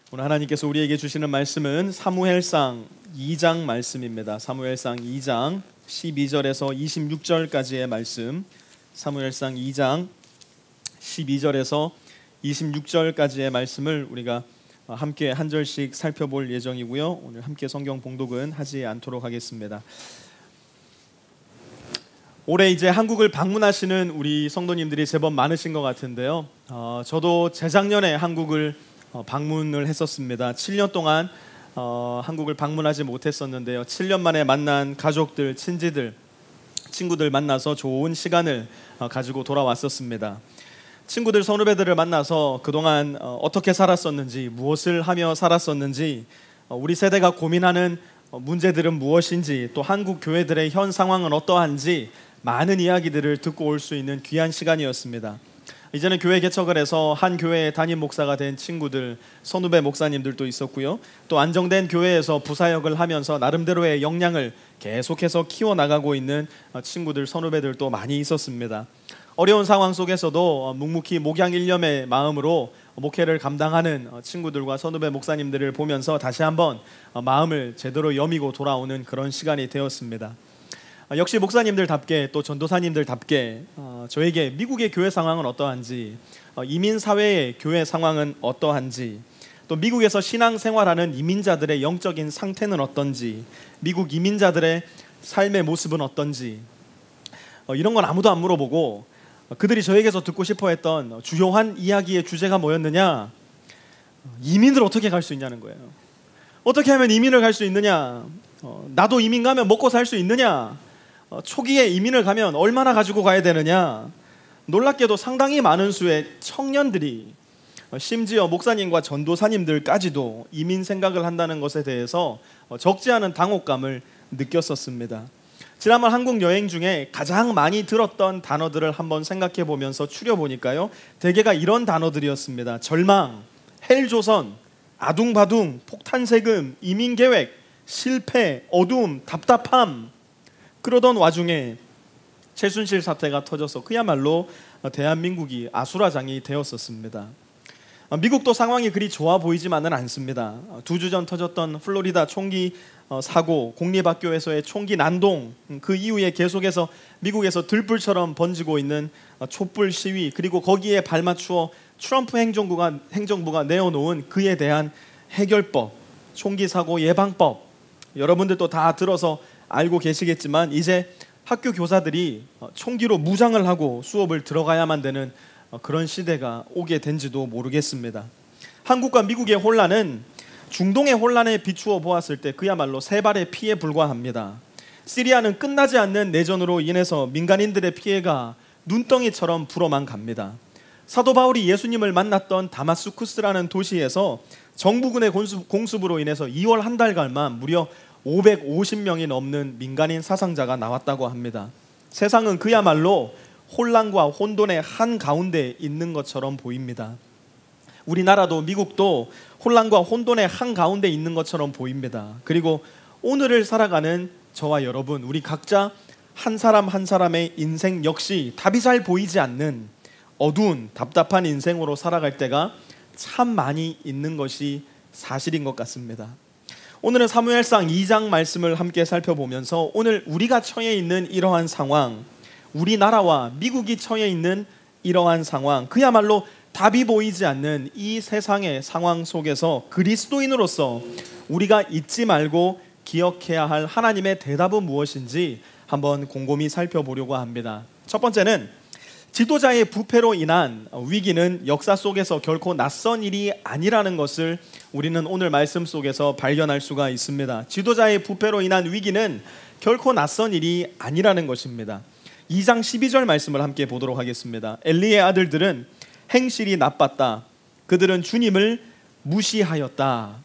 오늘 하나님께서 우리에게 주시는 말씀은 사무엘상 2장 말씀입니다. 사무엘상 2장 12절에서 26절까지의 말씀, 사무엘상 2장 12절에서 26절까지의 말씀을 우리가 함께 한 절씩 살펴볼 예정이고요. 오늘 함께 성경 봉독은 하지 않도록 하겠습니다. 올해 이제 한국을 방문하시는 우리 성도님들이 제법 많으신 것 같은데요. 저도 재작년에 한국을 방문을 했었습니다. 7년 동안 한국을 방문하지 못했었는데요. 7년 만에 만난 가족들, 친지들, 친구들 만나서 좋은 시간을 가지고 돌아왔었습니다. 친구들, 선후배들을 만나서 그동안 어떻게 살았었는지, 무엇을 하며 살았었는지, 우리 세대가 고민하는 문제들은 무엇인지, 또 한국 교회들의 현 상황은 어떠한지 많은 이야기들을 듣고 올 수 있는 귀한 시간이었습니다. 이제는 교회 개척을 해서 한 교회의 담임 목사가 된 친구들, 선후배 목사님들도 있었고요. 또 안정된 교회에서 부사역을 하면서 나름대로의 역량을 계속해서 키워나가고 있는 친구들, 선후배들도 많이 있었습니다. 어려운 상황 속에서도 묵묵히 목양일념의 마음으로 목회를 감당하는 친구들과 선후배 목사님들을 보면서 다시 한번 마음을 제대로 여미고 돌아오는 그런 시간이 되었습니다. 역시 목사님들답게 또 전도사님들답게 저에게 미국의 교회 상황은 어떠한지, 이민사회의 교회 상황은 어떠한지, 또 미국에서 신앙생활하는 이민자들의 영적인 상태는 어떤지, 미국 이민자들의 삶의 모습은 어떤지, 이런 건 아무도 안 물어보고 그들이 저에게서 듣고 싶어했던 주요한 이야기의 주제가 뭐였느냐? 이민을 어떻게 갈 수 있냐는 거예요. 어떻게 하면 이민을 갈 수 있느냐? 나도 이민 가면 먹고 살 수 있느냐? 초기에 이민을 가면 얼마나 가지고 가야 되느냐? 놀랍게도 상당히 많은 수의 청년들이, 심지어 목사님과 전도사님들까지도 이민 생각을 한다는 것에 대해서 적지 않은 당혹감을 느꼈었습니다. 지난번 한국 여행 중에 가장 많이 들었던 단어들을 한번 생각해 보면서 추려보니까요, 대개가 이런 단어들이었습니다. 절망, 헬조선, 아둥바둥, 폭탄세금, 이민계획, 실패, 어두움, 답답함. 그러던 와중에 최순실 사태가 터져서 그야말로 대한민국이 아수라장이 되었었습니다. 미국도 상황이 그리 좋아 보이지만은 않습니다. 2주 전 터졌던 플로리다 총기 사고, 공립학교에서의 총기 난동, 그 이후에 계속해서 미국에서 들불처럼 번지고 있는 촛불 시위, 그리고 거기에 발맞추어 트럼프 행정부가 내어놓은 그에 대한 해결법, 총기 사고 예방법, 여러분들도 다 들어서 알고 계시겠지만 이제 학교 교사들이 총기로 무장을 하고 수업을 들어가야만 되는 그런 시대가 오게 된지도 모르겠습니다. 한국과 미국의 혼란은 중동의 혼란에 비추어 보았을 때 그야말로 세 발의 피에 불과합니다. 시리아는 끝나지 않는 내전으로 인해서 민간인들의 피해가 눈덩이처럼 불어만 갑니다. 사도 바울이 예수님을 만났던 다마스쿠스라는 도시에서 정부군의 공습으로 인해서 2월 한 달간만 무려 550명이 넘는 민간인 사상자가 나왔다고 합니다. 세상은 그야말로 혼란과 혼돈의 한가운데 있는 것처럼 보입니다. 우리나라도 미국도 혼란과 혼돈의 한가운데 있는 것처럼 보입니다. 그리고 오늘을 살아가는 저와 여러분, 우리 각자 한 사람 한 사람의 인생 역시 답이 잘 보이지 않는 어두운 답답한 인생으로 살아갈 때가 참 많이 있는 것이 사실인 것 같습니다. 오늘은 사무엘상 2장 말씀을 함께 살펴보면서 오늘 우리가 처해 있는 이러한 상황, 우리나라와 미국이 처해 있는 이러한 상황, 그야말로 답이 보이지 않는 이 세상의 상황 속에서 그리스도인으로서 우리가 잊지 말고 기억해야 할 하나님의 대답은 무엇인지 한번 곰곰이 살펴보려고 합니다. 첫 번째는 지도자의 부패로 인한 위기는 역사 속에서 결코 낯선 일이 아니라는 것을 우리는 오늘 말씀 속에서 발견할 수가 있습니다. 지도자의 부패로 인한 위기는 결코 낯선 일이 아니라는 것입니다. 2장 12절 말씀을 함께 보도록 하겠습니다. 엘리의 아들들은 행실이 나빴다. 그들은 주님을 무시하였다.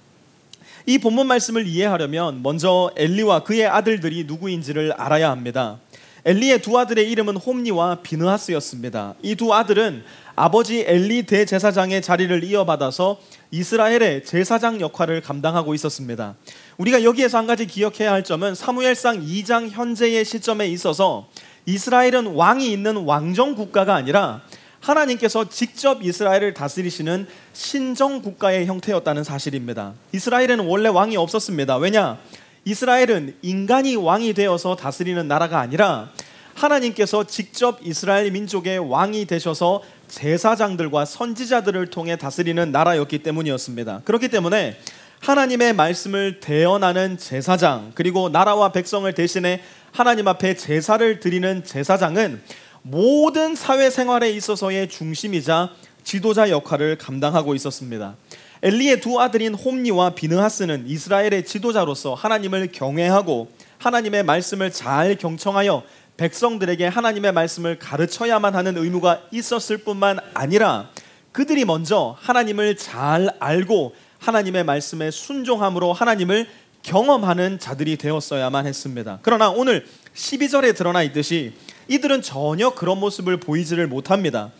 이 본문 말씀을 이해하려면 먼저 엘리와 그의 아들들이 누구인지를 알아야 합니다. 엘리의 두 아들의 이름은 홈니와 비느하스였습니다. 이 두 아들은 아버지 엘리 대제사장의 자리를 이어받아서 이스라엘의 제사장 역할을 감당하고 있었습니다. 우리가 여기에서 한 가지 기억해야 할 점은 사무엘상 2장 현재의 시점에 있어서 이스라엘은 왕이 있는 왕정 국가가 아니라 하나님께서 직접 이스라엘을 다스리시는 신정국가의 형태였다는 사실입니다. 이스라엘에는 원래 왕이 없었습니다. 왜냐? 이스라엘은 인간이 왕이 되어서 다스리는 나라가 아니라 하나님께서 직접 이스라엘 민족의 왕이 되셔서 제사장들과 선지자들을 통해 다스리는 나라였기 때문이었습니다. 그렇기 때문에 하나님의 말씀을 대언하는 제사장, 그리고 나라와 백성을 대신해 하나님 앞에 제사를 드리는 제사장은 모든 사회생활에 있어서의 중심이자 지도자 역할을 감당하고 있었습니다. 엘리의 두 아들인 홈니와 비느하스는 이스라엘의 지도자로서 하나님을 경외하고 하나님의 말씀을 잘 경청하여 백성들에게 하나님의 말씀을 가르쳐야만 하는 의무가 있었을 뿐만 아니라 그들이 먼저 하나님을 잘 알고 하나님의 말씀에 순종함으로 하나님을 경험하는 자들이 되었어야만 했습니다. 그러나 오늘 12절에 드러나 있듯이 이들은 전혀 그런 모습을 보이지를 못합니다.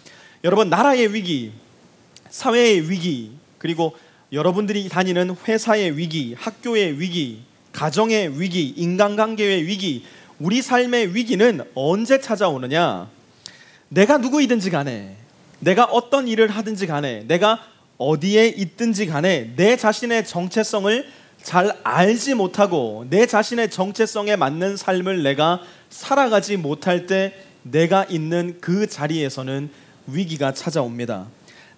여러분, 나라의 위기, 사회의 위기, 그리고 여러분들이 다니는 회사의 위기, 학교의 위기, 가정의 위기, 인간관계의 위기, 우리 삶의 위기는 언제 찾아오느냐? 내가 누구이든지 간에, 내가 어떤 일을 하든지 간에, 내가 어디에 있든지 간에 내 자신의 정체성을 잘 알지 못하고 내 자신의 정체성에 맞는 삶을 내가 살아가지 못할 때 내가 있는 그 자리에서는 위기가 찾아옵니다.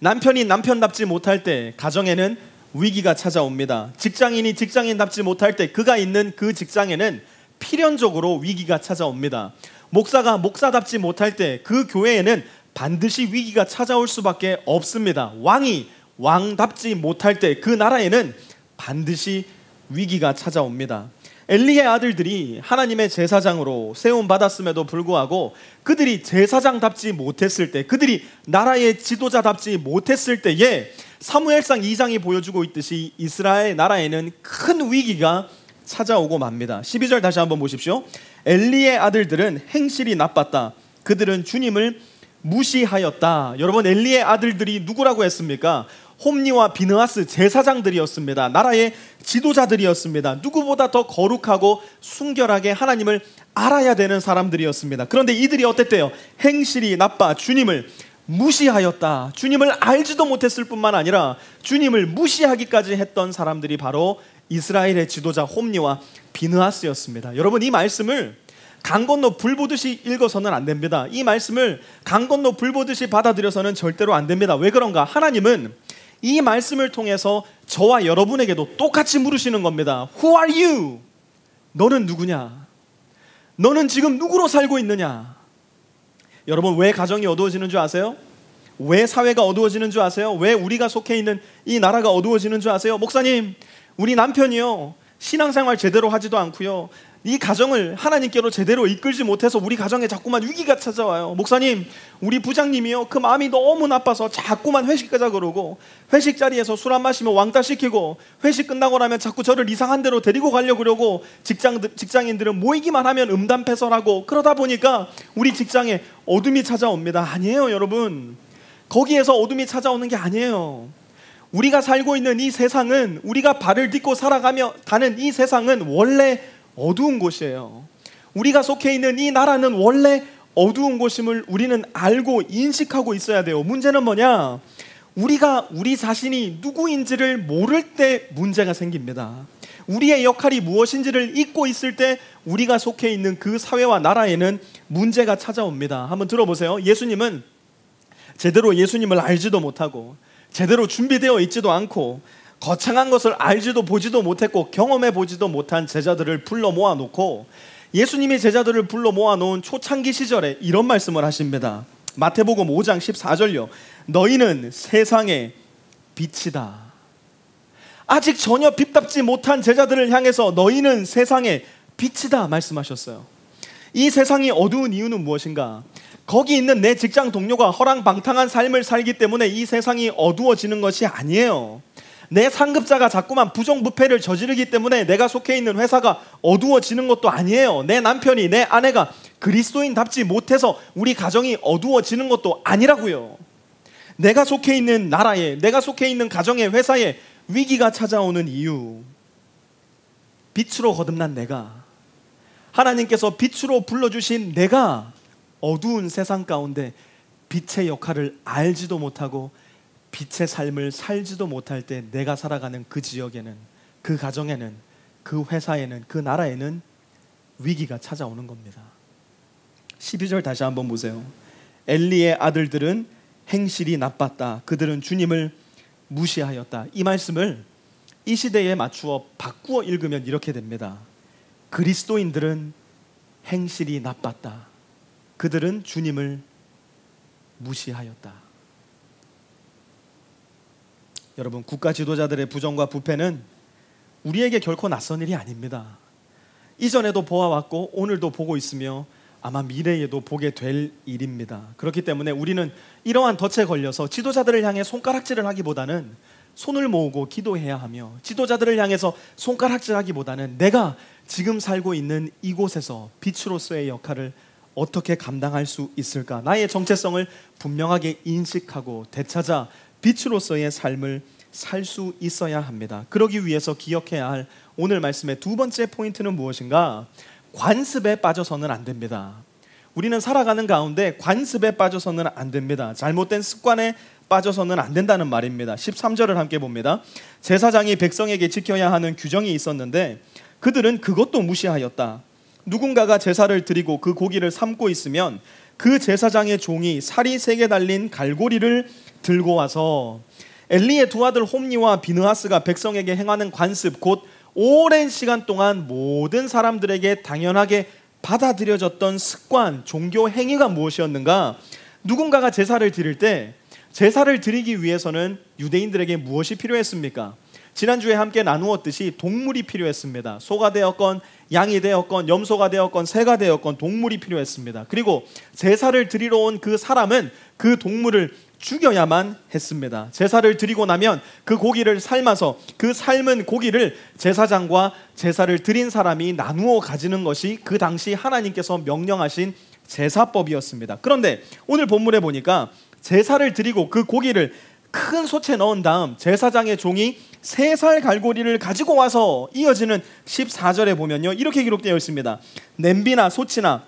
남편이 남편답지 못할 때 가정에는 위기가 찾아옵니다. 직장인이 직장인답지 못할 때 그가 있는 그 직장에는 필연적으로 위기가 찾아옵니다. 목사가 목사답지 못할 때 그 교회에는 반드시 위기가 찾아올 수밖에 없습니다. 왕이 왕답지 못할 때 그 나라에는 반드시 위기가 찾아옵니다. 엘리의 아들들이 하나님의 제사장으로 세움받았음에도 불구하고 그들이 제사장답지 못했을 때, 그들이 나라의 지도자답지 못했을 때에 사무엘상 2장이 보여주고 있듯이 이스라엘 나라에는 큰 위기가 찾아오고 맙니다. 12절 다시 한번 보십시오. 엘리의 아들들은 행실이 나빴다. 그들은 주님을 무시하였다. 여러분, 엘리의 아들들이 누구라고 했습니까? 홈니와 비느하스 제사장들이었습니다. 나라의 지도자들이었습니다. 누구보다 더 거룩하고 순결하게 하나님을 알아야 되는 사람들이었습니다. 그런데 이들이 어땠대요? 행실이 나빠 주님을 무시하였다. 주님을 알지도 못했을 뿐만 아니라 주님을 무시하기까지 했던 사람들이 바로 이스라엘의 지도자 홈니와 비느하스였습니다. 여러분, 이 말씀을 강 건너 불 보듯이 읽어서는 안 됩니다. 이 말씀을 강 건너 불 보듯이 받아들여서는 절대로 안 됩니다. 왜 그런가? 하나님은 이 말씀을 통해서 저와 여러분에게도 똑같이 물으시는 겁니다. Who are you? 너는 누구냐? 너는 지금 누구로 살고 있느냐? 여러분, 왜 가정이 어두워지는 줄 아세요? 왜 사회가 어두워지는 줄 아세요? 왜 우리가 속해 있는 이 나라가 어두워지는 줄 아세요? 목사님, 우리 남편이요, 신앙생활 제대로 하지도 않고요, 이 가정을 하나님께로 제대로 이끌지 못해서 우리 가정에 자꾸만 위기가 찾아와요. 목사님, 우리 부장님이요, 그 마음이 너무 나빠서 자꾸만 회식 가자 그러고, 회식 자리에서 술 안 마시면 왕따 시키고, 회식 끝나고 나면 자꾸 저를 이상한 데로 데리고 가려고 그러고, 직장인들은 모이기만 하면 음담패설하고, 그러다 보니까 우리 직장에 어둠이 찾아옵니다. 아니에요, 여러분. 거기에서 어둠이 찾아오는 게 아니에요. 우리가 살고 있는 이 세상은, 우리가 발을 딛고 살아가며 가는 이 세상은 원래 어두운 곳이에요. 우리가 속해 있는 이 나라는 원래 어두운 곳임을 우리는 알고 인식하고 있어야 돼요. 문제는 뭐냐? 우리가 우리 자신이 누구인지를 모를 때 문제가 생깁니다. 우리의 역할이 무엇인지를 잊고 있을 때 우리가 속해 있는 그 사회와 나라에는 문제가 찾아옵니다. 한번 들어보세요. 예수님은 제대로 예수님을 알지도 못하고 제대로 준비되어 있지도 않고 거창한 것을 알지도 보지도 못했고 경험해 보지도 못한 제자들을 불러 모아놓고, 예수님이 제자들을 불러 모아놓은 초창기 시절에 이런 말씀을 하십니다. 마태복음 5장 14절요. 너희는 세상의 빛이다. 아직 전혀 빛답지 못한 제자들을 향해서 너희는 세상의 빛이다 말씀하셨어요. 이 세상이 어두운 이유는 무엇인가? 거기 있는 내 직장 동료가 허랑방탕한 삶을 살기 때문에 이 세상이 어두워지는 것이 아니에요. 내 상급자가 자꾸만 부정부패를 저지르기 때문에 내가 속해 있는 회사가 어두워지는 것도 아니에요. 내 남편이, 내 아내가 그리스도인답지 못해서 우리 가정이 어두워지는 것도 아니라고요. 내가 속해 있는 나라에, 내가 속해 있는 가정의 회사에 위기가 찾아오는 이유, 빛으로 거듭난 내가, 하나님께서 빛으로 불러주신 내가 어두운 세상 가운데 빛의 역할을 알지도 못하고 빛의 삶을 살지도 못할 때 내가 살아가는 그 지역에는, 그 가정에는, 그 회사에는, 그 나라에는 위기가 찾아오는 겁니다. 12절 다시 한번 보세요. 엘리의 아들들은 행실이 나빴다. 그들은 주님을 무시하였다. 이 말씀을 이 시대에 맞추어 바꾸어 읽으면 이렇게 됩니다. 그리스도인들은 행실이 나빴다. 그들은 주님을 무시하였다. 여러분, 국가 지도자들의 부정과 부패는 우리에게 결코 낯선 일이 아닙니다. 이전에도 보아왔고 오늘도 보고 있으며 아마 미래에도 보게 될 일입니다. 그렇기 때문에 우리는 이러한 덫에 걸려서 지도자들을 향해 손가락질을 하기보다는 손을 모으고 기도해야 하며, 지도자들을 향해서 손가락질하기보다는 내가 지금 살고 있는 이곳에서 빛으로서의 역할을 어떻게 감당할 수 있을까, 나의 정체성을 분명하게 인식하고 되찾아 빛으로서의 삶을 살 수 있어야 합니다. 그러기 위해서 기억해야 할 오늘 말씀의 두 번째 포인트는 무엇인가? 관습에 빠져서는 안 됩니다. 우리는 살아가는 가운데 관습에 빠져서는 안 됩니다. 잘못된 습관에 빠져서는 안 된다는 말입니다. 13절을 함께 봅니다. 제사장이 백성에게 지켜야 하는 규정이 있었는데 그들은 그것도 무시하였다. 누군가가 제사를 드리고 그 고기를 삶고 있으면 그 제사장의 종이 살이 3개 달린 갈고리를 들고 와서, 엘리의 두 아들 홈니와 비느하스가 백성에게 행하는 관습, 곧 오랜 시간 동안 모든 사람들에게 당연하게 받아들여졌던 습관, 종교 행위가 무엇이었는가? 누군가가 제사를 드릴 때, 제사를 드리기 위해서는 유대인들에게 무엇이 필요했습니까? 지난주에 함께 나누었듯이 동물이 필요했습니다. 소가 되었건 양이 되었건 염소가 되었건 새가 되었건 동물이 필요했습니다. 그리고 제사를 드리러 온 그 사람은 그 동물을 죽여야만 했습니다. 제사를 드리고 나면 그 고기를 삶아서 그 삶은 고기를 제사장과 제사를 드린 사람이 나누어 가지는 것이 그 당시 하나님께서 명령하신 제사법이었습니다. 그런데 오늘 본문에 보니까 제사를 드리고 그 고기를 큰 솥에 넣은 다음 제사장의 종이 3살 갈고리를 가지고 와서, 이어지는 14절에 보면요, 이렇게 기록되어 있습니다. 냄비나 솥이나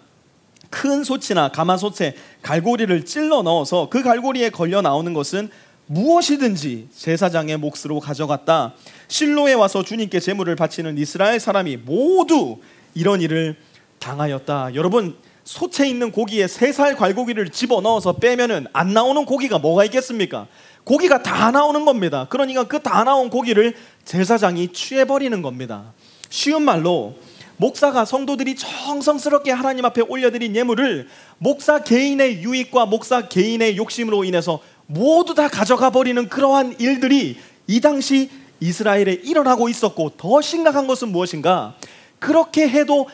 큰 솥이나 가마솥에 갈고리를 찔러 넣어서 그 갈고리에 걸려 나오는 것은 무엇이든지 제사장의 몫으로 가져갔다. 실로에 와서 주님께 제물을 바치는 이스라엘 사람이 모두 이런 일을 당하였다. 여러분, 솥에 있는 고기에 3살 갈고기를 집어넣어서 빼면은 안 나오는 고기가 뭐가 있겠습니까? 고기가 다 나오는 겁니다. 그러니까 그 다 나온 고기를 제사장이 취해버리는 겁니다. 쉬운 말로 목사가 성도들이 정성스럽게 하나님 앞에 올려드린 예물을 목사 개인의 유익과 목사 개인의 욕심으로 인해서 모두 다 가져가 버리는 그러한 일들이 이 당시 이스라엘에 일어나고 있었고, 더 심각한 것은 무엇인가? 그렇게 해도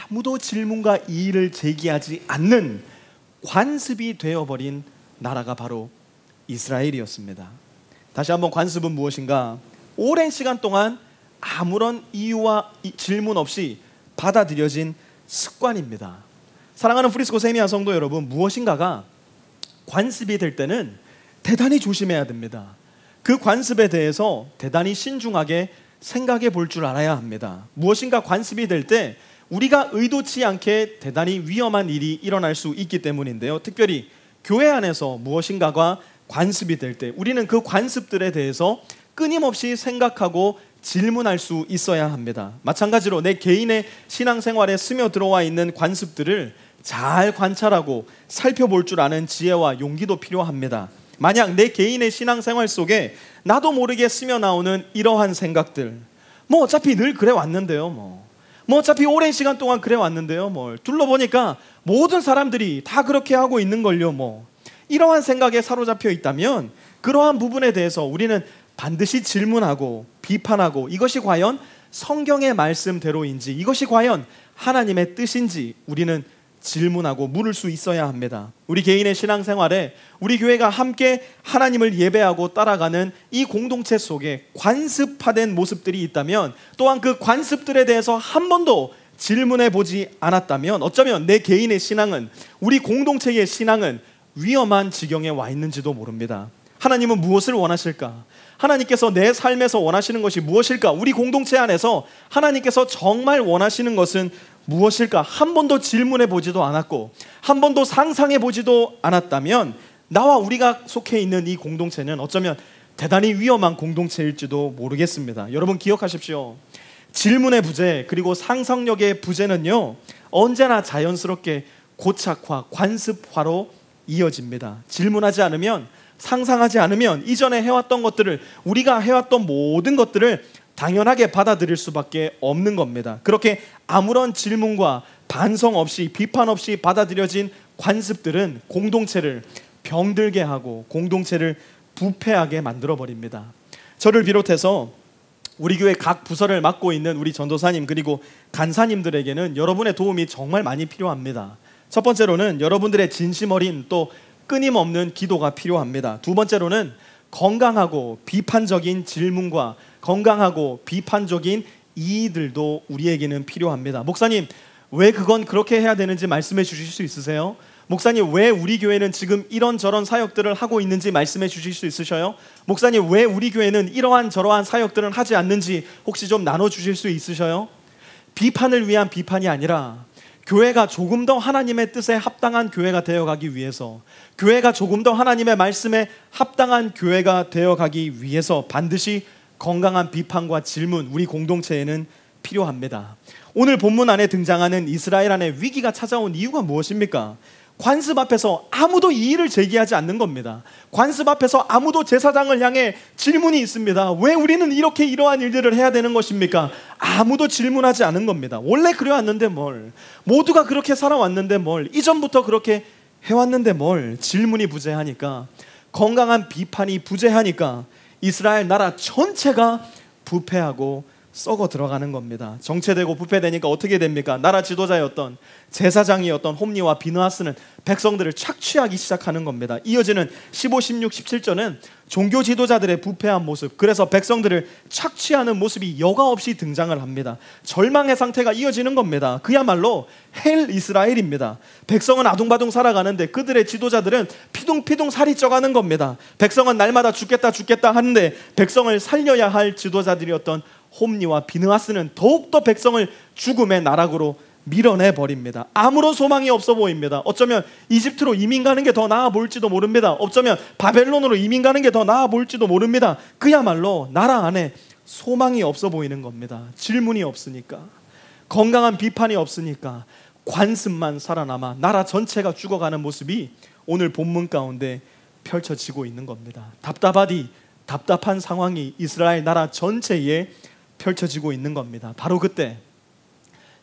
아무도 질문과 이의를 제기하지 않는 관습이 되어버린 나라가 바로 이스라엘이었습니다. 다시 한번, 관습은 무엇인가? 오랜 시간 동안 아무런 이유와 질문 없이 받아들여진 습관입니다. 사랑하는 프리스코 세미야 성도 여러분, 무엇인가가 관습이 될 때는 대단히 조심해야 됩니다. 그 관습에 대해서 대단히 신중하게 생각해 볼 줄 알아야 합니다. 무엇인가 관습이 될 때 우리가 의도치 않게 대단히 위험한 일이 일어날 수 있기 때문인데요. 특별히 교회 안에서 무엇인가가 관습이 될 때 우리는 그 관습들에 대해서 끊임없이 생각하고 질문할 수 있어야 합니다. 마찬가지로 내 개인의 신앙생활에 스며들어와 있는 관습들을 잘 관찰하고 살펴볼 줄 아는 지혜와 용기도 필요합니다. 만약 내 개인의 신앙생활 속에 나도 모르게 스며 나오는 이러한 생각들, 뭐 어차피 늘 그래 왔는데요, 뭐 어차피 오랜 시간 동안 그래 왔는데요, 둘러보니까 모든 사람들이 다 그렇게 하고 있는 걸요, 이러한 생각에 사로잡혀 있다면 그러한 부분에 대해서 우리는 반드시 질문하고 비판하고, 이것이 과연 성경의 말씀대로인지, 이것이 과연 하나님의 뜻인지 우리는 질문하고 물을 수 있어야 합니다. 우리 개인의 신앙생활에 우리 교회가 함께 하나님을 예배하고 따라가는 이 공동체 속에 관습화된 모습들이 있다면, 또한 그 관습들에 대해서 한 번도 질문해 보지 않았다면, 어쩌면 내 개인의 신앙은, 우리 공동체의 신앙은 위험한 지경에 와 있는지도 모릅니다. 하나님은 무엇을 원하실까? 하나님께서 내 삶에서 원하시는 것이 무엇일까? 우리 공동체 안에서 하나님께서 정말 원하시는 것은 무엇일까? 한 번도 질문해 보지도 않았고 한 번도 상상해 보지도 않았다면 나와 우리가 속해 있는 이 공동체는 어쩌면 대단히 위험한 공동체일지도 모르겠습니다. 여러분 기억하십시오. 질문의 부재 그리고 상상력의 부재는요, 언제나 자연스럽게 고착화, 관습화로 이어집니다. 질문하지 않으면, 상상하지 않으면 이전에 해왔던 것들을, 우리가 해왔던 모든 것들을 당연하게 받아들일 수밖에 없는 겁니다. 그렇게 아무런 질문과 반성 없이, 비판 없이 받아들여진 관습들은 공동체를 병들게 하고 공동체를 부패하게 만들어버립니다. 저를 비롯해서 우리 교회 각 부서를 맡고 있는 우리 전도사님 그리고 간사님들에게는 여러분의 도움이 정말 많이 필요합니다. 첫 번째로는 여러분들의 진심 어린 또 끊임없는 기도가 필요합니다. 두 번째로는 건강하고 비판적인 질문과 건강하고 비판적인 이의들도 우리에게는 필요합니다. 목사님, 왜 그건 그렇게 해야 되는지 말씀해 주실 수 있으세요? 목사님, 왜 우리 교회는 지금 이런저런 사역들을 하고 있는지 말씀해 주실 수 있으셔요? 목사님, 왜 우리 교회는 이러한 저러한 사역들을 하지 않는지 혹시 좀 나눠주실 수 있으셔요? 비판을 위한 비판이 아니라 교회가 조금 더 하나님의 뜻에 합당한 교회가 되어가기 위해서, 교회가 조금 더 하나님의 말씀에 합당한 교회가 되어가기 위해서 반드시 건강한 비판과 질문, 우리 공동체에는 필요합니다. 오늘 본문 안에 등장하는 이스라엘 안에 위기가 찾아온 이유가 무엇입니까? 관습 앞에서 아무도 이의를 제기하지 않는 겁니다. 관습 앞에서 아무도 제사장을 향해 질문이 있습니다. 왜 우리는 이렇게 이러한 일들을 해야 되는 것입니까? 아무도 질문하지 않은 겁니다. 원래 그래왔는데 뭘, 모두가 그렇게 살아왔는데 뭘, 이전부터 그렇게 해왔는데 뭘. 질문이 부재하니까, 건강한 비판이 부재하니까 이스라엘 나라 전체가 부패하고 썩어 들어가는 겁니다. 정체되고 부패되니까 어떻게 됩니까? 나라 지도자였던, 제사장이었던 홈리와 비느하스는 백성들을 착취하기 시작하는 겁니다. 이어지는 15, 16, 17절은 종교 지도자들의 부패한 모습, 그래서 백성들을 착취하는 모습이 여과 없이 등장을 합니다. 절망의 상태가 이어지는 겁니다. 그야말로 헬 이스라엘입니다. 백성은 아둥바둥 살아가는데 그들의 지도자들은 피둥피둥 살이 쪄가는 겁니다. 백성은 날마다 죽겠다 하는데 백성을 살려야 할 지도자들이었던 홈리와 비느하스는 더욱더 백성을 죽음의 나락으로 밀어내버립니다. 아무런 소망이 없어 보입니다. 어쩌면 이집트로 이민 가는 게 더 나아 보일지도 모릅니다. 어쩌면 바벨론으로 이민 가는 게 더 나아 보일지도 모릅니다. 그야말로 나라 안에 소망이 없어 보이는 겁니다. 질문이 없으니까, 건강한 비판이 없으니까 관습만 살아남아 나라 전체가 죽어가는 모습이 오늘 본문 가운데 펼쳐지고 있는 겁니다. 답답한 상황이 이스라엘 나라 전체에 펼쳐지고 있는 겁니다. 바로 그때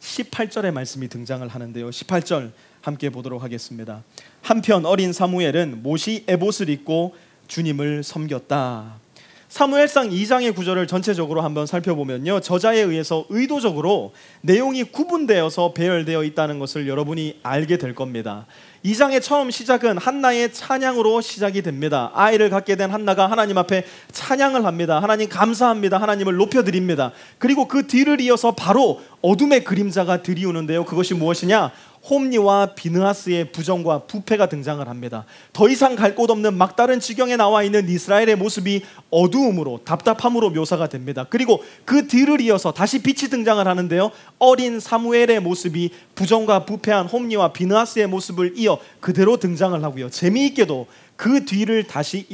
18절의 말씀이 등장을 하는데요. 18절 함께 보도록 하겠습니다. 한편 어린 사무엘은 못이 에봇을 입고 주님을 섬겼다. 사무엘상 2장의 구절을 전체적으로 한번 살펴보면요, 저자에 의해서 의도적으로 내용이 구분되어서 배열되어 있다는 것을 여러분이 알게 될 겁니다. 2장의 처음 시작은 한나의 찬양으로 시작이 됩니다. 아이를 갖게 된 한나가 하나님 앞에 찬양을 합니다. 하나님 감사합니다. 하나님을 높여드립니다. 그리고 그 뒤를 이어서 바로 어둠의 그림자가 들이오는데요, 그것이 무엇이냐? 홈리와 비느하스의 부정과 부패가 등장을 합니다. 더 이상 갈 곳 없는 막다른 지경에 나와 있는 이스라엘의 모습이 어두움으로, 답답함으로 묘사가 됩니다. 그리고 그 뒤를 이어서 다시 빛이 등장을 하는데요, 어린 사무엘의 모습이 부정과 부패한 홈리와 비느하스의 모습을 이어 그대로 등장을 하고요, 재미있게도 그 뒤를 다시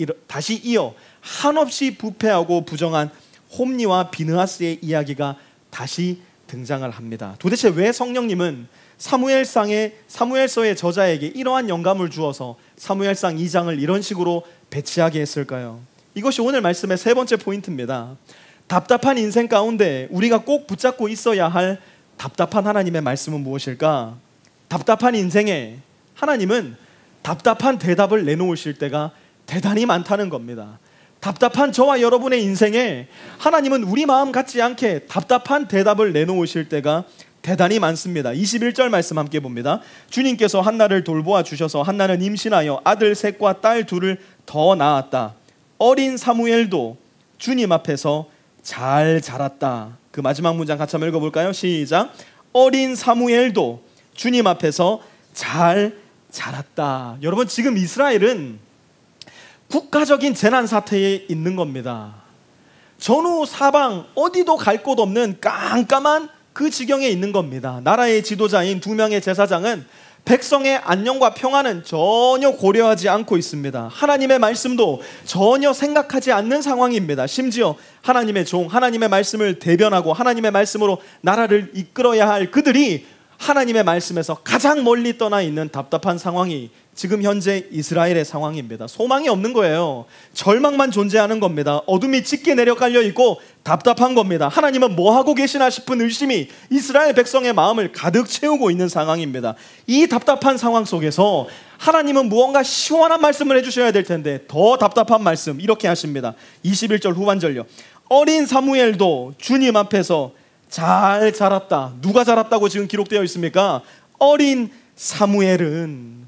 이어 한없이 부패하고 부정한 홈리와 비느하스의 이야기가 다시 등장을 합니다. 도대체 왜 성령님은 사무엘서의 저자에게 이러한 영감을 주어서 사무엘상 2장을 이런 식으로 배치하게 했을까요? 이것이 오늘 말씀의 세 번째 포인트입니다. 답답한 인생 가운데 우리가 꼭 붙잡고 있어야 할 답답한 하나님의 말씀은 무엇일까? 답답한 인생에 하나님은 답답한 대답을 내놓으실 때가 대단히 많다는 겁니다. 답답한 저와 여러분의 인생에 하나님은 우리 마음 같지 않게 답답한 대답을 내놓으실 때가 대단히 많습니다. 21절 말씀 함께 봅니다. 주님께서 한나를 돌보아 주셔서 한나는 임신하여 아들 셋과 딸 둘을 더 낳았다. 어린 사무엘도 주님 앞에서 잘 자랐다. 그 마지막 문장 같이 한번 읽어볼까요? 시작. 어린 사무엘도 주님 앞에서 잘 자랐다. 여러분, 지금 이스라엘은 국가적인 재난 사태에 있는 겁니다. 전후 사방 어디도 갈 곳 없는 깜깜한 그 지경에 있는 겁니다. 나라의 지도자인 2명의 제사장은 백성의 안녕과 평안은 전혀 고려하지 않고 있습니다. 하나님의 말씀도 전혀 생각하지 않는 상황입니다. 심지어 하나님의 종, 하나님의 말씀을 대변하고 하나님의 말씀으로 나라를 이끌어야 할 그들이 하나님의 말씀에서 가장 멀리 떠나 있는 답답한 상황이 지금 현재 이스라엘의 상황입니다. 소망이 없는 거예요. 절망만 존재하는 겁니다. 어둠이 짙게 내려 깔려 있고 답답한 겁니다. 하나님은 뭐 하고 계시나 싶은 의심이 이스라엘 백성의 마음을 가득 채우고 있는 상황입니다. 이 답답한 상황 속에서 하나님은 무언가 시원한 말씀을 해주셔야 될 텐데 더 답답한 말씀 이렇게 하십니다. 21절 후반절요. 어린 사무엘도 주님 앞에서 잘 자랐다. 누가 자랐다고 지금 기록되어 있습니까? 어린 사무엘은.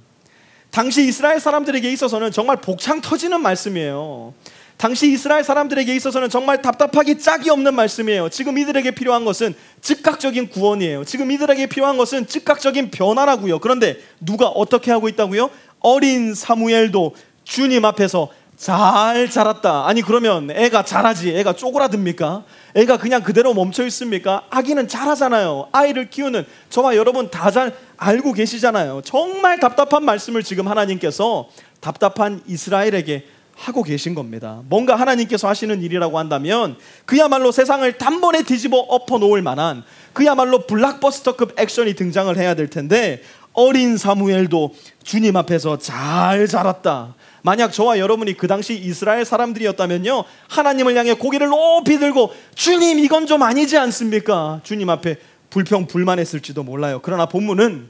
당시 이스라엘 사람들에게 있어서는 정말 복창 터지는 말씀이에요. 당시 이스라엘 사람들에게 있어서는 정말 답답하기 짝이 없는 말씀이에요. 지금 이들에게 필요한 것은 즉각적인 구원이에요. 지금 이들에게 필요한 것은 즉각적인 변화라고요. 그런데 누가 어떻게 하고 있다고요? 어린 사무엘도 주님 앞에서 잘 자랐다. 아니 그러면 애가 자라지 애가 쪼그라듭니까? 애가 그냥 그대로 멈춰 있습니까? 아기는 자라잖아요. 아이를 키우는 저와 여러분 다 잘 알고 계시잖아요. 정말 답답한 말씀을 지금 하나님께서 답답한 이스라엘에게 하고 계신 겁니다. 뭔가 하나님께서 하시는 일이라고 한다면 그야말로 세상을 단번에 뒤집어 엎어 놓을 만한 그야말로 블락버스터급 액션이 등장을 해야 될 텐데 어린 사무엘도 주님 앞에서 잘 자랐다. 만약 저와 여러분이 그 당시 이스라엘 사람들이었다면요, 하나님을 향해 고개를 높이 들고 주님 이건 좀 아니지 않습니까? 주님 앞에 불평불만했을지도 몰라요. 그러나 본문은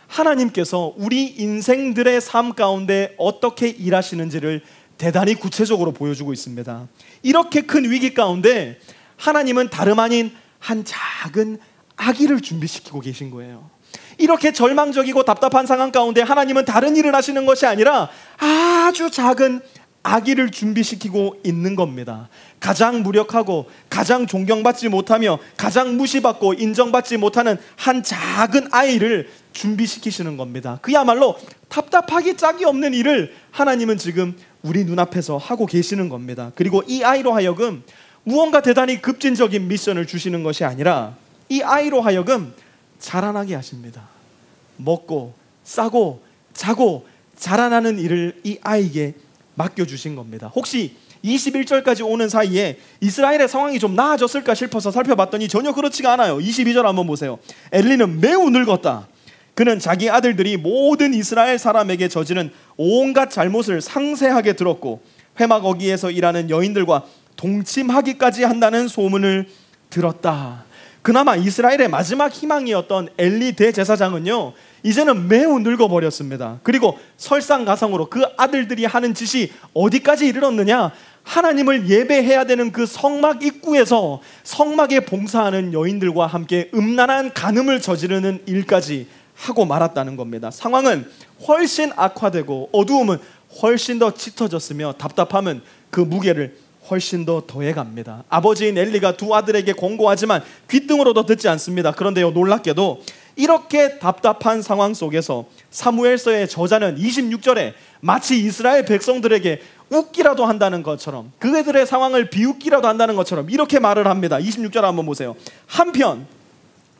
하나님께서 우리 인생들의 삶 가운데 어떻게 일하시는지를 대단히 구체적으로 보여주고 있습니다. 이렇게 큰 위기 가운데 하나님은 다름 아닌 한 작은 아기를 준비시키고 계신 거예요. 이렇게 절망적이고 답답한 상황 가운데 하나님은 다른 일을 하시는 것이 아니라 아주 작은 아기를 준비시키고 있는 겁니다. 가장 무력하고 가장 존경받지 못하며 가장 무시받고 인정받지 못하는 한 작은 아이를 준비시키시는 겁니다. 그야말로 답답하기 짝이 없는 일을 하나님은 지금 우리 눈앞에서 하고 계시는 겁니다. 그리고 이 아이로 하여금 무언가 대단히 급진적인 미션을 주시는 것이 아니라 이 아이로 하여금 자라나게 하십니다. 먹고 싸고 자고 자라나는 일을 이 아이에게 맡겨주신 겁니다. 혹시 21절까지 오는 사이에 이스라엘의 상황이 좀 나아졌을까 싶어서 살펴봤더니 전혀 그렇지가 않아요. 22절 한번 보세요. 엘리는 매우 늙었다. 그는 자기 아들들이 모든 이스라엘 사람에게 저지른 온갖 잘못을 상세하게 들었고 회막 어귀에서 일하는 여인들과 동침하기까지 한다는 소문을 들었다. 그나마 이스라엘의 마지막 희망이었던 엘리 대제사장은요, 이제는 매우 늙어버렸습니다. 그리고 설상가상으로 그 아들들이 하는 짓이 어디까지 이르렀느냐? 하나님을 예배해야 되는 그 성막 입구에서 성막에 봉사하는 여인들과 함께 음란한 간음을 저지르는 일까지 하고 말았다는 겁니다. 상황은 훨씬 악화되고 어두움은 훨씬 더 짙어졌으며 답답함은 그 무게를 훨씬 더 더해갑니다. 아버지인 엘리가 두 아들에게 권고하지만 귓등으로도 듣지 않습니다. 그런데요, 놀랍게도 이렇게 답답한 상황 속에서 사무엘서의 저자는 26절에 마치 이스라엘 백성들에게 웃기라도 한다는 것처럼, 그들의 상황을 비웃기라도 한다는 것처럼 이렇게 말을 합니다. 26절 한번 보세요. 한편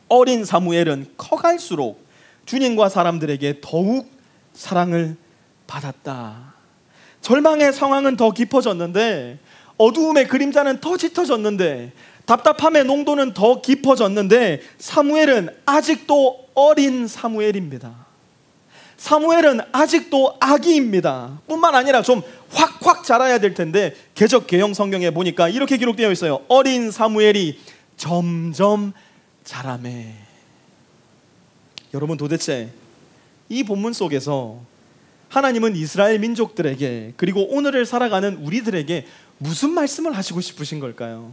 어린 사무엘은 커갈수록 주님과 사람들에게 더욱 사랑을 받았다. 절망의 상황은 더 깊어졌는데, 어두움의 그림자는 더 짙어졌는데, 답답함의 농도는 더 깊어졌는데, 사무엘은 아직도 어린 사무엘입니다. 사무엘은 아직도 아기입니다. 뿐만 아니라 좀 확확 자라야 될 텐데, 개역 개영 성경에 보니까 이렇게 기록되어 있어요. 어린 사무엘이 점점 자라매. 여러분, 도대체 이 본문 속에서 하나님은 이스라엘 민족들에게, 그리고 오늘을 살아가는 우리들에게 무슨 말씀을 하시고 싶으신 걸까요?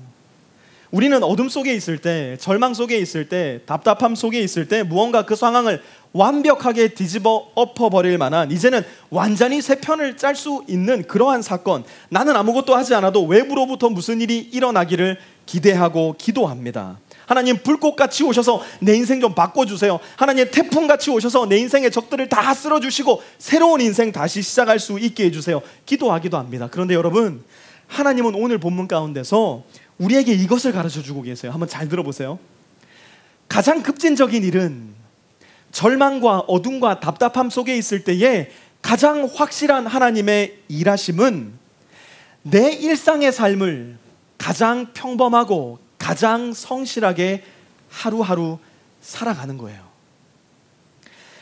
우리는 어둠 속에 있을 때, 절망 속에 있을 때, 답답함 속에 있을 때 무언가 그 상황을 완벽하게 뒤집어 엎어버릴 만한, 이제는 완전히 새 편을 짤 수 있는 그러한 사건, 나는 아무것도 하지 않아도 외부로부터 무슨 일이 일어나기를 기대하고 기도합니다. 하나님, 불꽃같이 오셔서 내 인생 좀 바꿔주세요. 하나님, 태풍같이 오셔서 내 인생의 적들을 다 쓸어주시고 새로운 인생 다시 시작할 수 있게 해주세요. 기도하기도 합니다. 그런데 여러분, 하나님은 오늘 본문 가운데서 우리에게 이것을 가르쳐 주고 계세요. 한번 잘 들어보세요. 가장 급진적인 일은 절망과 어둠과 답답함 속에 있을 때에 가장 확실한 하나님의 일하심은 내 일상의 삶을 가장 평범하고 가장 성실하게 하루하루 살아가는 거예요.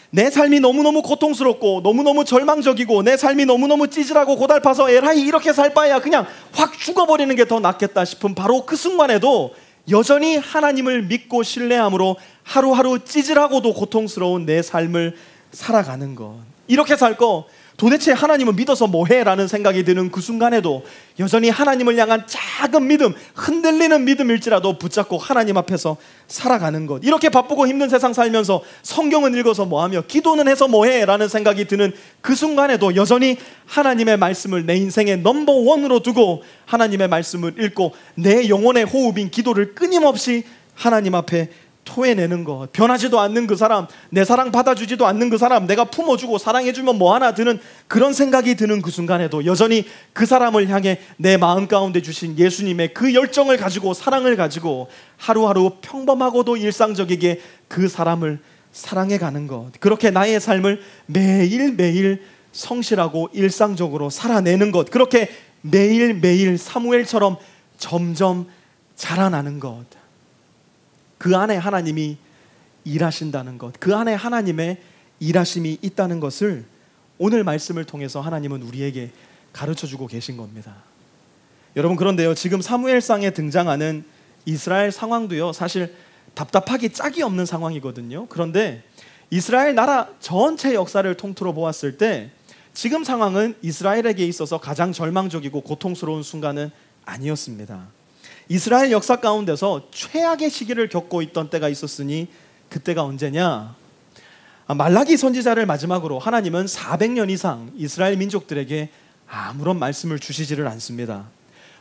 내 삶이 너무너무 고통스럽고 너무너무 절망적이고 내 삶이 너무너무 찌질하고 고달파서 에라이 이렇게 살 바에야 그냥 확 죽어버리는 게 더 낫겠다 싶은 바로 그 순간에도 여전히 하나님을 믿고 신뢰함으로 하루하루 찌질하고도 고통스러운 내 삶을 살아가는 것. 이렇게 살 거 도대체 하나님을 믿어서 뭐해? 라는 생각이 드는 그 순간에도 여전히 하나님을 향한 작은 믿음, 흔들리는 믿음일지라도 붙잡고 하나님 앞에서 살아가는 것. 이렇게 바쁘고 힘든 세상 살면서 성경은 읽어서 뭐하며 기도는 해서 뭐해? 라는 생각이 드는 그 순간에도 여전히 하나님의 말씀을 내 인생의 넘버원으로 두고 하나님의 말씀을 읽고 내 영혼의 호흡인 기도를 끊임없이 하나님 앞에 토해내는 것. 변하지도 않는 그 사람, 내 사랑 받아주지도 않는 그 사람, 내가 품어주고 사랑해주면 뭐하나 드는 그런 생각이 드는 그 순간에도 여전히 그 사람을 향해 내 마음 가운데 주신 예수님의 그 열정을 가지고 사랑을 가지고 하루하루 평범하고도 일상적이게 그 사람을 사랑해가는 것. 그렇게 나의 삶을 매일매일 성실하고 일상적으로 살아내는 것. 그렇게 매일매일 사무엘처럼 점점 자라나는 것. 그 안에 하나님이 일하신다는 것, 그 안에 하나님의 일하심이 있다는 것을 오늘 말씀을 통해서 하나님은 우리에게 가르쳐주고 계신 겁니다. 여러분, 그런데요, 지금 사무엘상에 등장하는 이스라엘 상황도요, 사실 답답하기 짝이 없는 상황이거든요. 그런데 이스라엘 나라 전체 역사를 통틀어 보았을 때 지금 상황은 이스라엘에게 있어서 가장 절망적이고 고통스러운 순간은 아니었습니다. 이스라엘 역사 가운데서 최악의 시기를 겪고 있던 때가 있었으니 그때가 언제냐? 말라기 선지자를 마지막으로 하나님은 400년 이상 이스라엘 민족들에게 아무런 말씀을 주시지를 않습니다.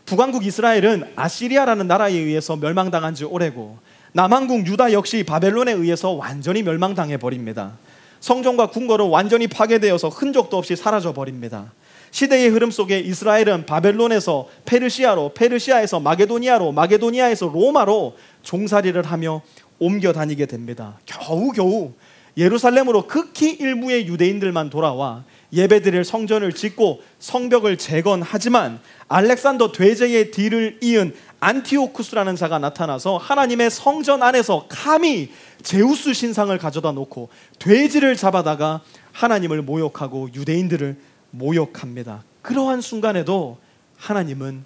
북왕국 이스라엘은 아시리아라는 나라에 의해서 멸망당한 지 오래고 남왕국 유다 역시 바벨론에 의해서 완전히 멸망당해 버립니다. 성전과 궁궐은 완전히 파괴되어서 흔적도 없이 사라져 버립니다. 시대의 흐름 속에 이스라엘은 바벨론에서 페르시아로, 페르시아에서 마게도니아로, 마게도니아에서 로마로 종살이를 하며 옮겨 다니게 됩니다. 겨우겨우 예루살렘으로 극히 일부의 유대인들만 돌아와 예배드릴 성전을 짓고 성벽을 재건하지만 알렉산더 대제의 뒤를 이은 안티오쿠스라는 자가 나타나서 하나님의 성전 안에서 감히 제우스 신상을 가져다 놓고 돼지를 잡아다가 하나님을 모욕하고 유대인들을 모욕합니다. 그러한 순간에도 하나님은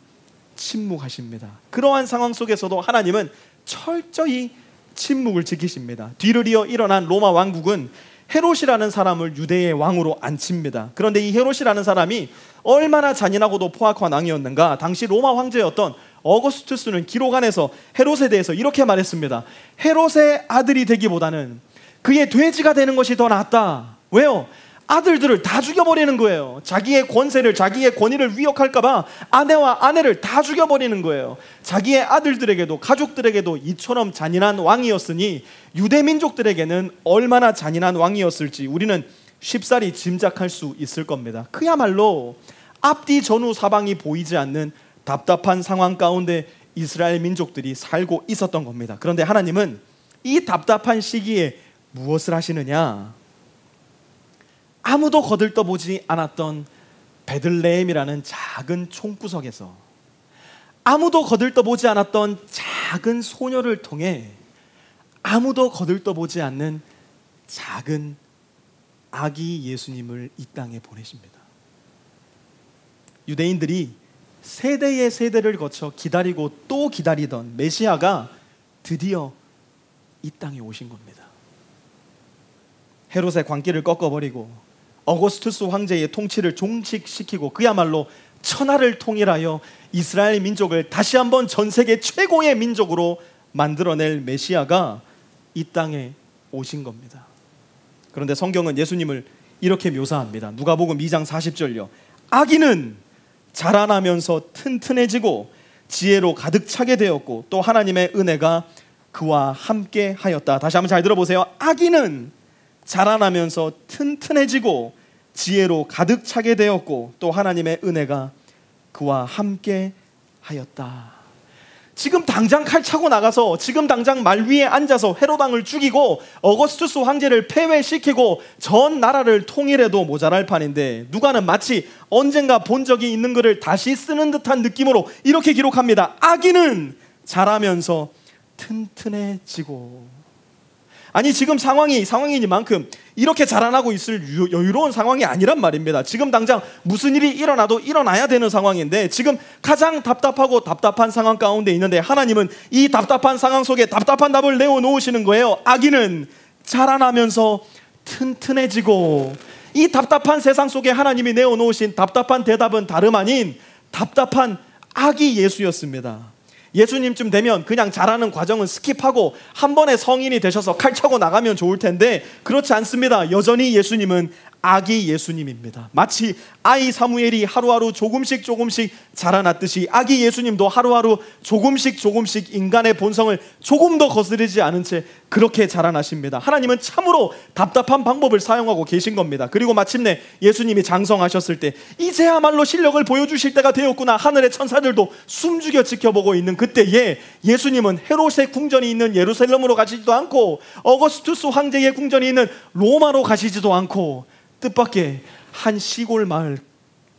침묵하십니다. 그러한 상황 속에서도 하나님은 철저히 침묵을 지키십니다. 뒤를 이어 일어난 로마 왕국은 헤롯이라는 사람을 유대의 왕으로 앉힙니다. 그런데 이 헤롯이라는 사람이 얼마나 잔인하고도 포악한 왕이었는가? 당시 로마 황제였던 어거스투스는 기록 안에서 헤롯에 대해서 이렇게 말했습니다. 헤롯의 아들이 되기보다는 그의 돼지가 되는 것이 더 낫다. 왜요? 아들들을 다 죽여버리는 거예요. 자기의 권세를, 자기의 권위를 위협할까봐 아내와 아내를 다 죽여버리는 거예요. 자기의 아들들에게도 가족들에게도 이처럼 잔인한 왕이었으니 유대 민족들에게는 얼마나 잔인한 왕이었을지 우리는 쉽사리 짐작할 수 있을 겁니다. 그야말로 앞뒤 전후 사방이 보이지 않는 답답한 상황 가운데 이스라엘 민족들이 살고 있었던 겁니다. 그런데 하나님은 이 답답한 시기에 무엇을 하시느냐? 아무도 거들떠보지 않았던 베들레헴이라는 작은 총구석에서 아무도 거들떠보지 않았던 작은 소녀를 통해 아무도 거들떠보지 않는 작은 아기 예수님을 이 땅에 보내십니다. 유대인들이 세대의 세대를 거쳐 기다리고 또 기다리던 메시아가 드디어 이 땅에 오신 겁니다. 헤롯의 광기를 꺾어버리고 어거스투스 황제의 통치를 종식시키고 그야말로 천하를 통일하여 이스라엘 민족을 다시 한번 전 세계 최고의 민족으로 만들어낼 메시아가 이 땅에 오신 겁니다. 그런데 성경은 예수님을 이렇게 묘사합니다. 누가복음 2장 40절요. 아기는 자라나면서 튼튼해지고 지혜로 가득 차게 되었고 또 하나님의 은혜가 그와 함께 하였다. 다시 한번 잘 들어보세요. 아기는 자라나면서 튼튼해지고 지혜로 가득 차게 되었고 또 하나님의 은혜가 그와 함께 하였다. 지금 당장 칼 차고 나가서 지금 당장 말 위에 앉아서 헤롯 왕을 죽이고 어거스투스 황제를 폐회시키고 전 나라를 통일해도 모자랄 판인데, 누가는 마치 언젠가 본 적이 있는 것을 다시 쓰는 듯한 느낌으로 이렇게 기록합니다. 아기는 자라면서 튼튼해지고. 아니, 지금 상황이니만큼 이렇게 자라나고 있을 여유로운 상황이 아니란 말입니다. 지금 당장 무슨 일이 일어나도 일어나야 되는 상황인데, 지금 가장 답답하고 답답한 상황 가운데 있는데, 하나님은 이 답답한 상황 속에 답답한 답을 내어놓으시는 거예요. 아기는 자라나면서 튼튼해지고. 이 답답한 세상 속에 하나님이 내어놓으신 답답한 대답은 다름 아닌 답답한 아기 예수였습니다. 예수님쯤 되면 그냥 자라는 과정은 스킵하고 한 번에 성인이 되셔서 칼 차고 나가면 좋을 텐데, 그렇지 않습니다. 여전히 예수님은 아기 예수님입니다. 마치 아이 사무엘이 하루하루 조금씩 자라났듯이 아기 예수님도 하루하루 조금씩 인간의 본성을 조금 더 거스르지 않은 채 그렇게 자라나십니다. 하나님은 참으로 답답한 방법을 사용하고 계신 겁니다. 그리고 마침내 예수님이 장성하셨을 때 이제야말로 실력을 보여주실 때가 되었구나, 하늘의 천사들도 숨죽여 지켜보고 있는 그때에 예수님은 헤롯의 궁전이 있는 예루살렘으로 가시지도 않고 어거스투스 황제의 궁전이 있는 로마로 가시지도 않고 뜻밖의 한 시골 마을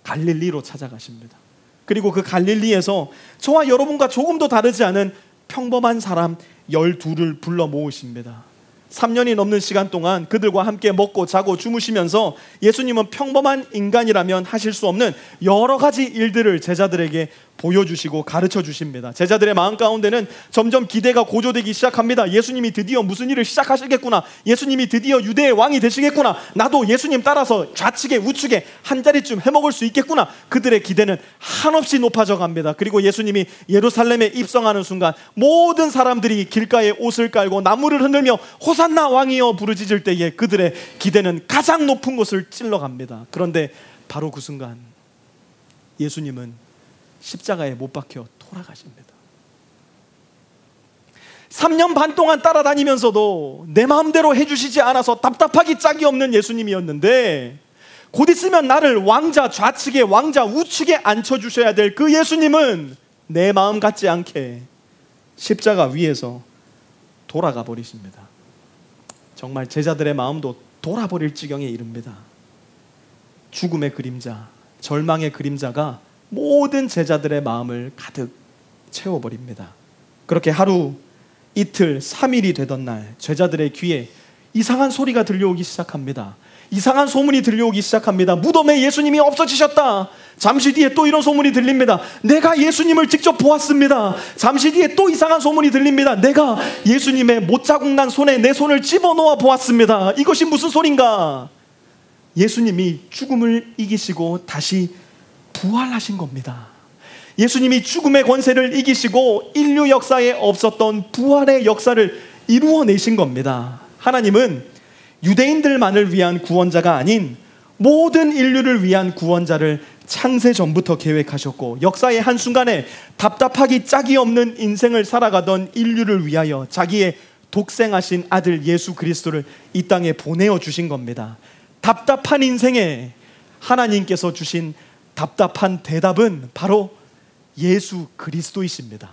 갈릴리로 찾아가십니다. 그리고 그 갈릴리에서 저와 여러분과 조금도 다르지 않은 평범한 사람 12를 불러 모으십니다. 3년이 넘는 시간 동안 그들과 함께 먹고 자고 주무시면서 예수님은 평범한 인간이라면 하실 수 없는 여러 가지 일들을 제자들에게 보여주시고 가르쳐 주십니다. 제자들의 마음 가운데는 점점 기대가 고조되기 시작합니다. 예수님이 드디어 무슨 일을 시작하시겠구나, 예수님이 드디어 유대의 왕이 되시겠구나, 나도 예수님 따라서 좌측에 우측에 한 자리쯤 해먹을 수 있겠구나. 그들의 기대는 한없이 높아져 갑니다. 그리고 예수님이 예루살렘에 입성하는 순간 모든 사람들이 길가에 옷을 깔고 나무를 흔들며 호산나 왕이여 부르짖을 때에 그들의 기대는 가장 높은 곳을 찔러갑니다. 그런데 바로 그 순간 예수님은 십자가에 못 박혀 돌아가십니다. 3년 반 동안 따라다니면서도 내 마음대로 해주시지 않아서 답답하기 짝이 없는 예수님이었는데, 곧 있으면 나를 왕자 좌측에 왕자 우측에 앉혀주셔야 될 그 예수님은 내 마음 같지 않게 십자가 위에서 돌아가 버리십니다. 정말 제자들의 마음도 돌아버릴 지경에 이릅니다. 죽음의 그림자, 절망의 그림자가 모든 제자들의 마음을 가득 채워버립니다. 그렇게 하루, 이틀, 3일이 되던 날 제자들의 귀에 이상한 소리가 들려오기 시작합니다. 이상한 소문이 들려오기 시작합니다. 무덤에 예수님이 없어지셨다. 잠시 뒤에 또 이런 소문이 들립니다. 내가 예수님을 직접 보았습니다. 잠시 뒤에 또 이상한 소문이 들립니다. 내가 예수님의 못자국 난 손에 내 손을 집어넣어 보았습니다. 이것이 무슨 소린가? 예수님이 죽음을 이기시고 다시 부활하신 겁니다. 예수님이 죽음의 권세를 이기시고 인류 역사에 없었던 부활의 역사를 이루어내신 겁니다. 하나님은 유대인들만을 위한 구원자가 아닌 모든 인류를 위한 구원자를 창세 전부터 계획하셨고, 역사의 한순간에 답답하기 짝이 없는 인생을 살아가던 인류를 위하여 자기의 독생하신 아들 예수 그리스도를 이 땅에 보내어 주신 겁니다. 답답한 인생에 하나님께서 주신 답답한 대답은 바로 예수 그리스도이십니다.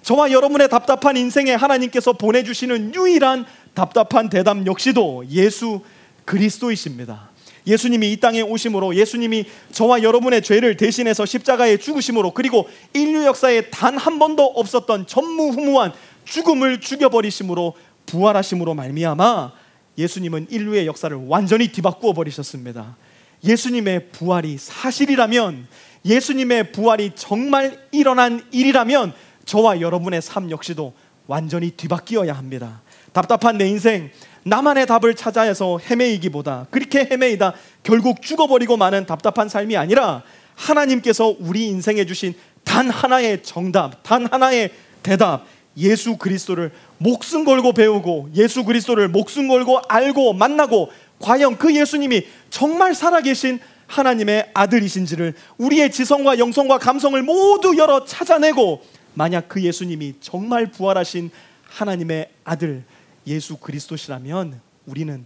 저와 여러분의 답답한 인생에 하나님께서 보내주시는 유일한 답답한 대답 역시도 예수 그리스도이십니다. 예수님이 이 땅에 오심으로, 예수님이 저와 여러분의 죄를 대신해서 십자가에 죽으심으로, 그리고 인류 역사에 단 한 번도 없었던 전무후무한 죽음을 죽여버리심으로, 부활하심으로 말미암아 예수님은 인류의 역사를 완전히 뒤바꾸어 버리셨습니다. 예수님의 부활이 사실이라면, 예수님의 부활이 정말 일어난 일이라면 저와 여러분의 삶 역시도 완전히 뒤바뀌어야 합니다. 답답한 내 인생, 나만의 답을 찾아서 헤매이기보다, 그렇게 헤매이다 결국 죽어버리고 마는 답답한 삶이 아니라 하나님께서 우리 인생에 주신 단 하나의 정답, 단 하나의 대답, 예수 그리스도를 목숨 걸고 배우고, 예수 그리스도를 목숨 걸고 알고 만나고, 과연 그 예수님이 정말 살아계신 하나님의 아들이신지를 우리의 지성과 영성과 감성을 모두 열어 찾아내고, 만약 그 예수님이 정말 부활하신 하나님의 아들 예수 그리스도시라면 우리는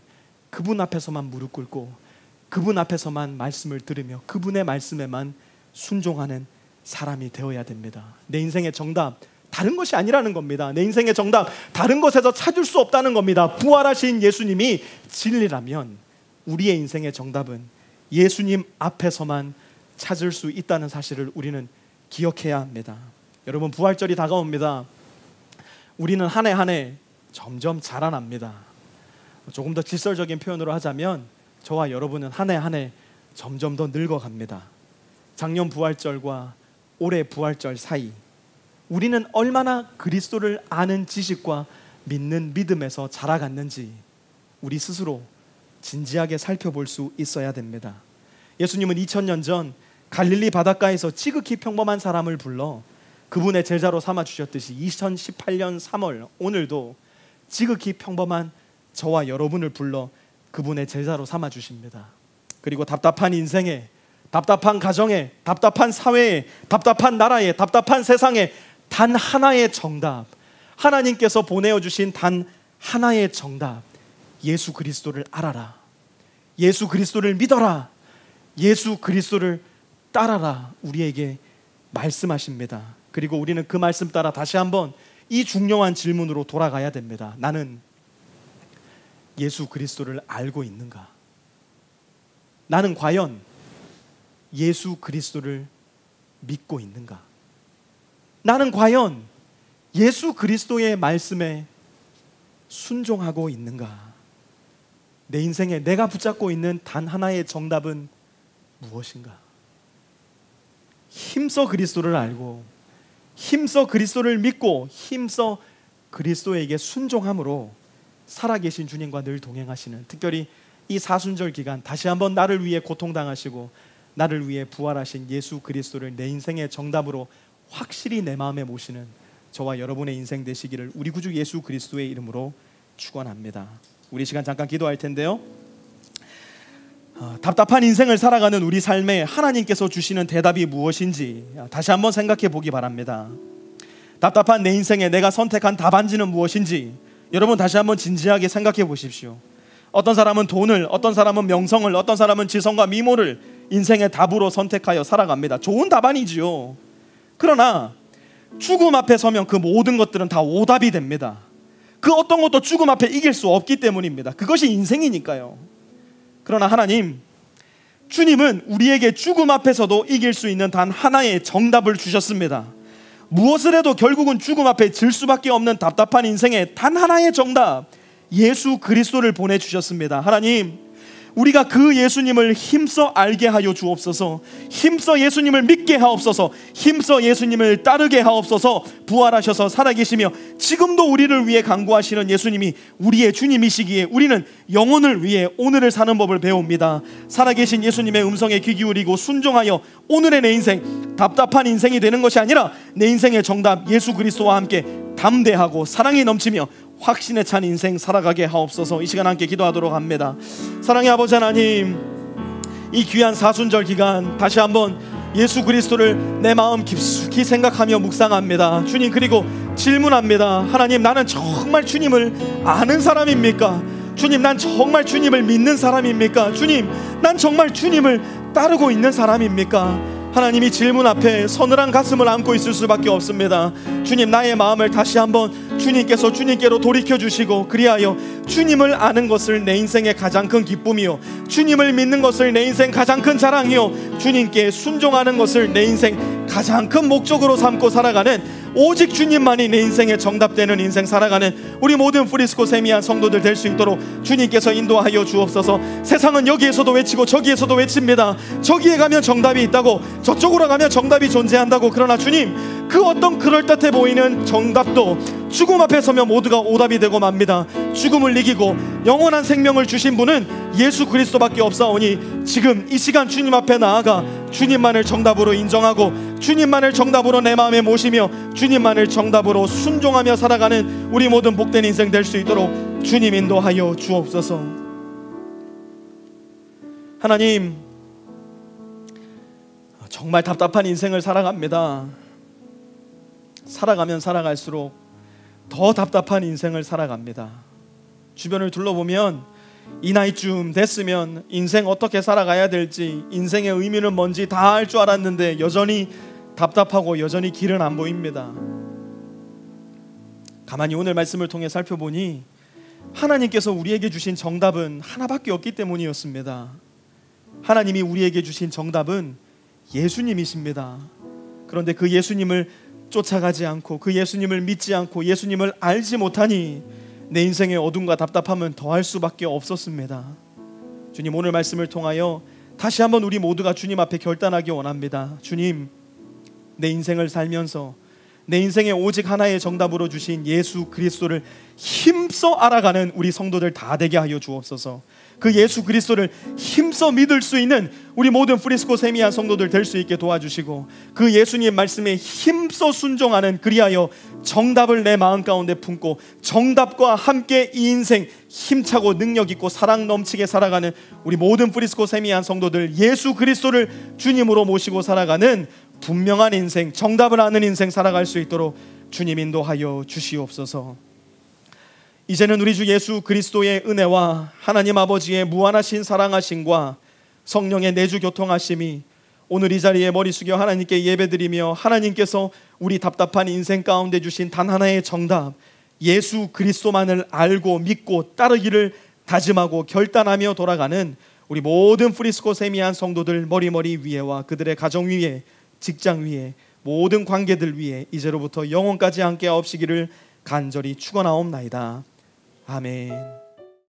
그분 앞에서만 무릎 꿇고 그분 앞에서만 말씀을 들으며 그분의 말씀에만 순종하는 사람이 되어야 됩니다. 내 인생의 정답 다른 것이 아니라는 겁니다. 내 인생의 정답 다른 것에서 찾을 수 없다는 겁니다. 부활하신 예수님이 진리라면 우리의 인생의 정답은 예수님 앞에서만 찾을 수 있다는 사실을 우리는 기억해야 합니다. 여러분, 부활절이 다가옵니다. 우리는 한 해 한 해 점점 자라납니다. 조금 더 질설적인 표현으로 하자면 저와 여러분은 한 해 한 해 점점 더 늙어갑니다. 작년 부활절과 올해 부활절 사이 우리는 얼마나 그리스도를 아는 지식과 믿는 믿음에서 자라갔는지 우리 스스로 진지하게 살펴볼 수 있어야 됩니다. 예수님은 2000년 전 갈릴리 바닷가에서 지극히 평범한 사람을 불러 그분의 제자로 삼아주셨듯이 2018년 3월 오늘도 지극히 평범한 저와 여러분을 불러 그분의 제자로 삼아주십니다. 그리고 답답한 인생에, 답답한 가정에, 답답한 사회에, 답답한 나라에, 답답한 세상에 단 하나의 정답, 하나님께서 보내어주신 단 하나의 정답, 예수 그리스도를 알아라, 예수 그리스도를 믿어라, 예수 그리스도를 따라라, 우리에게 말씀하십니다. 그리고 우리는 그 말씀 따라 다시 한번 이 중요한 질문으로 돌아가야 됩니다. 나는 예수 그리스도를 알고 있는가? 나는 과연 예수 그리스도를 믿고 있는가? 나는 과연 예수 그리스도의 말씀에 순종하고 있는가? 내 인생에 내가 붙잡고 있는 단 하나의 정답은 무엇인가? 힘써 그리스도를 알고 힘써 그리스도를 믿고 힘써 그리스도에게 순종함으로 살아계신 주님과 늘 동행하시는, 특별히 이 사순절 기간 다시 한번 나를 위해 고통당하시고 나를 위해 부활하신 예수 그리스도를 내 인생의 정답으로 확실히 내 마음에 모시는 저와 여러분의 인생 되시기를 우리 구주 예수 그리스도의 이름으로 축원합니다. 우리 시간 잠깐 기도할 텐데요, 답답한 인생을 살아가는 우리 삶에 하나님께서 주시는 대답이 무엇인지 다시 한번 생각해 보기 바랍니다. 답답한 내 인생에 내가 선택한 답안지는 무엇인지 여러분 다시 한번 진지하게 생각해 보십시오. 어떤 사람은 돈을, 어떤 사람은 명성을, 어떤 사람은 지성과 미모를 인생의 답으로 선택하여 살아갑니다. 좋은 답안이지요. 그러나 죽음 앞에 서면 그 모든 것들은 다 오답이 됩니다. 그 어떤 것도 죽음 앞에 이길 수 없기 때문입니다. 그것이 인생이니까요. 그러나 하나님, 주님은 우리에게 죽음 앞에서도 이길 수 있는 단 하나의 정답을 주셨습니다. 무엇을 해도 결국은 죽음 앞에 질 수밖에 없는 답답한 인생의 단 하나의 정답, 예수 그리스도를 보내주셨습니다. 하나님, 우리가 그 예수님을 힘써 알게 하여 주옵소서. 힘써 예수님을 믿게 하옵소서. 힘써 예수님을 따르게 하옵소서. 부활하셔서 살아계시며 지금도 우리를 위해 간구하시는 예수님이 우리의 주님이시기에 우리는 영혼을 위해 오늘을 사는 법을 배웁니다. 살아계신 예수님의 음성에 귀 기울이고 순종하여 오늘의 내 인생, 답답한 인생이 되는 것이 아니라 내 인생의 정답 예수 그리스도와 함께 담대하고 사랑이 넘치며 확신에 찬 인생 살아가게 하옵소서. 이 시간 함께 기도하도록 합니다. 사랑의 아버지 하나님, 이 귀한 사순절 기간 다시 한번 예수 그리스도를 내 마음 깊숙이 생각하며 묵상합니다. 주님, 그리고 질문합니다. 하나님, 나는 정말 주님을 아는 사람입니까? 주님, 난 정말 주님을 믿는 사람입니까? 주님, 난 정말 주님을 따르고 있는 사람입니까? 하나님이 질문 앞에 서늘한 가슴을 안고 있을 수밖에 없습니다. 주님, 나의 마음을 다시 한번 주님께서 주님께로 돌이켜주시고 그리하여 주님을 아는 것을 내 인생의 가장 큰 기쁨이요, 주님을 믿는 것을 내 인생 가장 큰 자랑이요, 주님께 순종하는 것을 내 인생 가장 큰 목적으로 삼고 살아가는, 오직 주님만이 내 인생의 정답되는 인생 살아가는 우리 모든 프리스코 세미한 성도들 될 수 있도록 주님께서 인도하여 주옵소서. 세상은 여기에서도 외치고 저기에서도 외칩니다. 저기에 가면 정답이 있다고, 저쪽으로 가면 정답이 존재한다고. 그러나 주님, 그 어떤 그럴듯해 보이는 정답도 죽음 앞에 서면 모두가 오답이 되고 맙니다. 죽음을 이기고 영원한 생명을 주신 분은 예수 그리스도밖에 없사오니 지금 이 시간 주님 앞에 나아가 주님만을 정답으로 인정하고 주님만을 정답으로 내 마음에 모시며 주님만을 정답으로 순종하며 살아가는 우리 모든 복된 인생 될 수 있도록 주님 인도하여 주옵소서. 하나님, 정말 답답한 인생을 살아갑니다. 살아가면 살아갈수록 더 답답한 인생을 살아갑니다. 주변을 둘러보면 이 나이쯤 됐으면 인생 어떻게 살아가야 될지, 인생의 의미는 뭔지 다 알 줄 알았는데 여전히 답답하고 여전히 길은 안 보입니다. 가만히 오늘 말씀을 통해 살펴보니 하나님께서 우리에게 주신 정답은 하나밖에 없기 때문이었습니다. 하나님이 우리에게 주신 정답은 예수님이십니다. 그런데 그 예수님을 쫓아가지 않고 그 예수님을 믿지 않고 예수님을 알지 못하니 내 인생의 어둠과 답답함은 더할 수밖에 없었습니다. 주님, 오늘 말씀을 통하여 다시 한번 우리 모두가 주님 앞에 결단하기 원합니다. 주님, 내 인생을 살면서 내 인생에 오직 하나의 정답으로 주신 예수 그리스도를 힘써 알아가는 우리 성도들 다 되게 하여 주옵소서. 그 예수 그리스도를 힘써 믿을 수 있는 우리 모든 프리스코 세미한 성도들 될 수 있게 도와주시고, 그 예수님 말씀에 힘써 순종하는, 그리하여 정답을 내 마음 가운데 품고 정답과 함께 이 인생 힘차고 능력 있고 사랑 넘치게 살아가는 우리 모든 프리스코 세미한 성도들, 예수 그리스도를 주님으로 모시고 살아가는 분명한 인생, 정답을 아는 인생 살아갈 수 있도록 주님 인도하여 주시옵소서. 이제는 우리 주 예수 그리스도의 은혜와 하나님 아버지의 무한하신 사랑하심과 성령의 내주 교통하심이 오늘 이 자리에 머리 숙여 하나님께 예배드리며 하나님께서 우리 답답한 인생 가운데 주신 단 하나의 정답, 예수 그리스도만을 알고 믿고 따르기를 다짐하고 결단하며 돌아가는 우리 모든 프리스코 세미한 성도들 머리 위에와 그들의 가정 위에, 직장 위에, 모든 관계들 위에 이제로부터 영원까지 함께 하옵시기를 간절히 축원하옵나이다. 아멘.